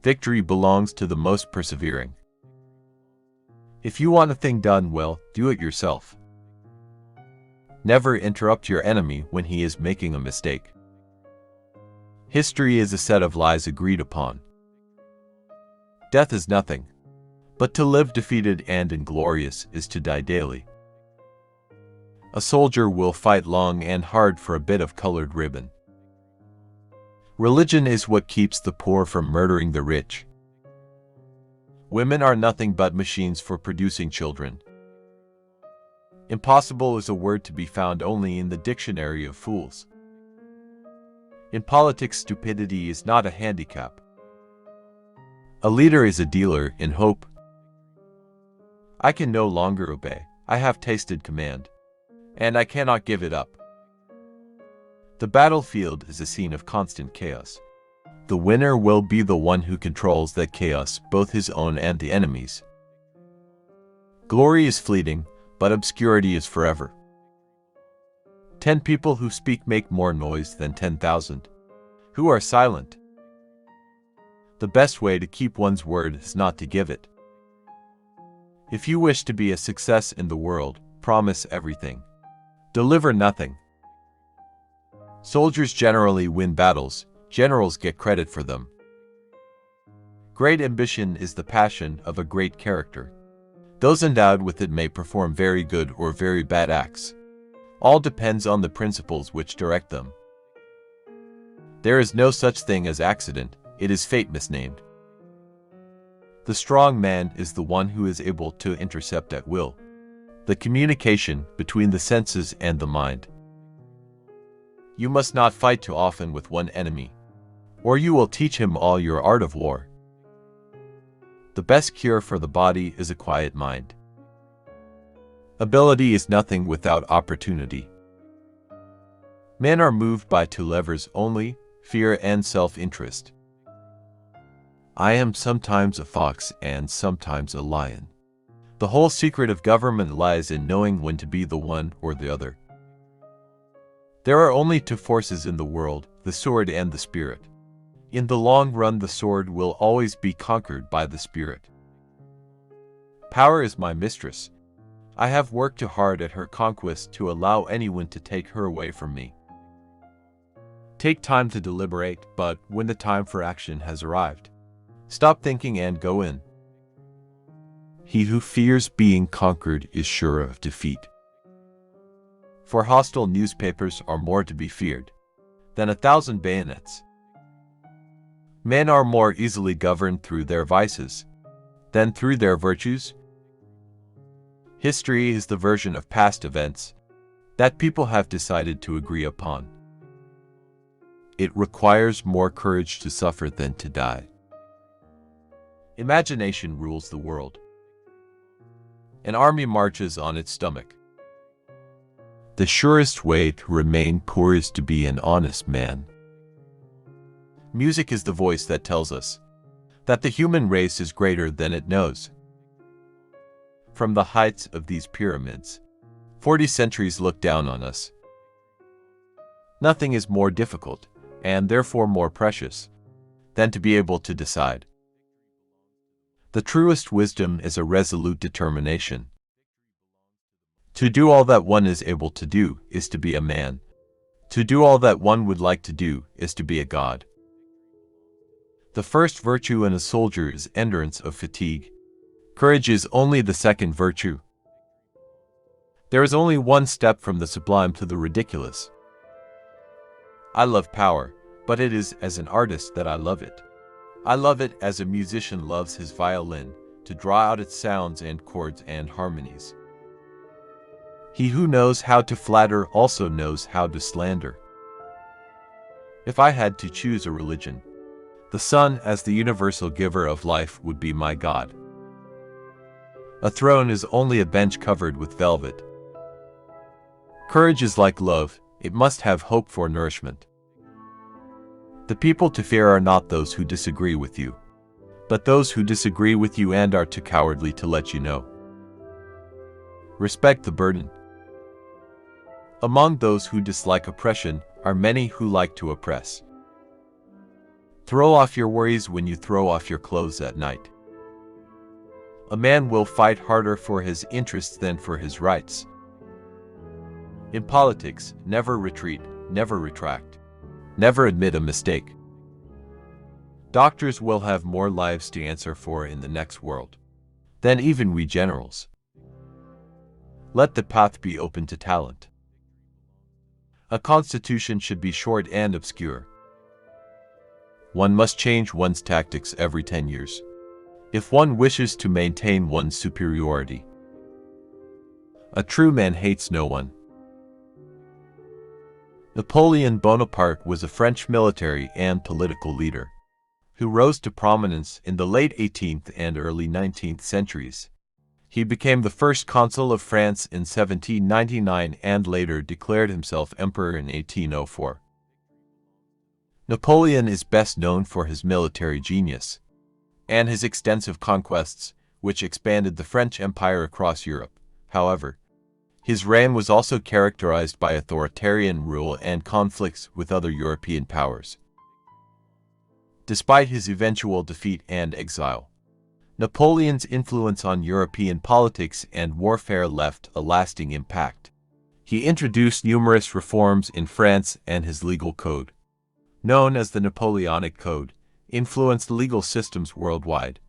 Victory belongs to the most persevering. If you want a thing done well, do it yourself. Never interrupt your enemy when he is making a mistake. History is a set of lies agreed upon. Death is nothing, but to live defeated and inglorious is to die daily. A soldier will fight long and hard for a bit of colored ribbon. Religion is what keeps the poor from murdering the rich. Women are nothing but machines for producing children. Impossible is a word to be found only in the dictionary of fools. In politics, stupidity is not a handicap. A leader is a dealer in hope. I can no longer obey. I have tasted command, and I cannot give it up. The battlefield is a scene of constant chaos. The winner will be the one who controls that chaos, both his own and the enemy's. Glory is fleeting, but obscurity is forever. 10 people who speak make more noise than 10,000 who are silent. The best way to keep one's word is not to give it. If you wish to be a success in the world, promise everything. Deliver nothing. Soldiers generally win battles, generals get credit for them. Great ambition is the passion of a great character. Those endowed with it may perform very good or very bad acts. All depends on the principles which direct them. There is no such thing as accident, it is fate misnamed. The strong man is the one who is able to intercept at will the communication between the senses and the mind. You must not fight too often with one enemy, or you will teach him all your art of war. The best cure for the body is a quiet mind. Ability is nothing without opportunity. Men are moved by two levers only, fear and self-interest. I am sometimes a fox and sometimes a lion. The whole secret of government lies in knowing when to be the one or the other. There are only two forces in the world, the sword and the spirit. In the long run, the sword will always be conquered by the spirit. Power is my mistress. I have worked too hard at her conquest to allow anyone to take her away from me. Take time to deliberate, but when the time for action has arrived, stop thinking and go in. He who fears being conquered is sure of defeat. For hostile newspapers are more to be feared than 1,000 bayonets. Men are more easily governed through their vices than through their virtues. History is the version of past events that people have decided to agree upon. It requires more courage to suffer than to die. Imagination rules the world. An army marches on its stomach. The surest way to remain poor is to be an honest man. Music is the voice that tells us that the human race is greater than it knows. From the heights of these pyramids, 40 centuries look down on us. Nothing is more difficult, and therefore more precious, than to be able to decide. The truest wisdom is a resolute determination. To do all that one is able to do is to be a man. To do all that one would like to do is to be a god. The first virtue in a soldier is endurance of fatigue. Courage is only the second virtue. There is only one step from the sublime to the ridiculous. I love power, but it is as an artist that I love it. I love it as a musician loves his violin, to draw out its sounds and chords and harmonies. He who knows how to flatter also knows how to slander. If I had to choose a religion, the sun as the universal giver of life would be my God. A throne is only a bench covered with velvet. Courage is like love, it must have hope for nourishment. The people to fear are not those who disagree with you, but those who disagree with you and are too cowardly to let you know. Respect the burden. Among those who dislike oppression are many who like to oppress. Throw off your worries when you throw off your clothes at night. A man will fight harder for his interests than for his rights. In politics, never retreat, never retract. Never admit a mistake. Doctors will have more lives to answer for in the next world than even we generals. Let the path be open to talent. A constitution should be short and obscure. One must change one's tactics every 10 years if one wishes to maintain one's superiority. A true man hates no one. Napoleon Bonaparte was a French military and political leader who rose to prominence in the late 18th and early 19th centuries. He became the First Consul of France in 1799 and later declared himself emperor in 1804. Napoleon is best known for his military genius and his extensive conquests, which expanded the French Empire across Europe. However, his reign was also characterized by authoritarian rule and conflicts with other European powers. Despite his eventual defeat and exile, Napoleon's influence on European politics and warfare left a lasting impact. He introduced numerous reforms in France, and his legal code, known as the Napoleonic Code, influenced legal systems worldwide.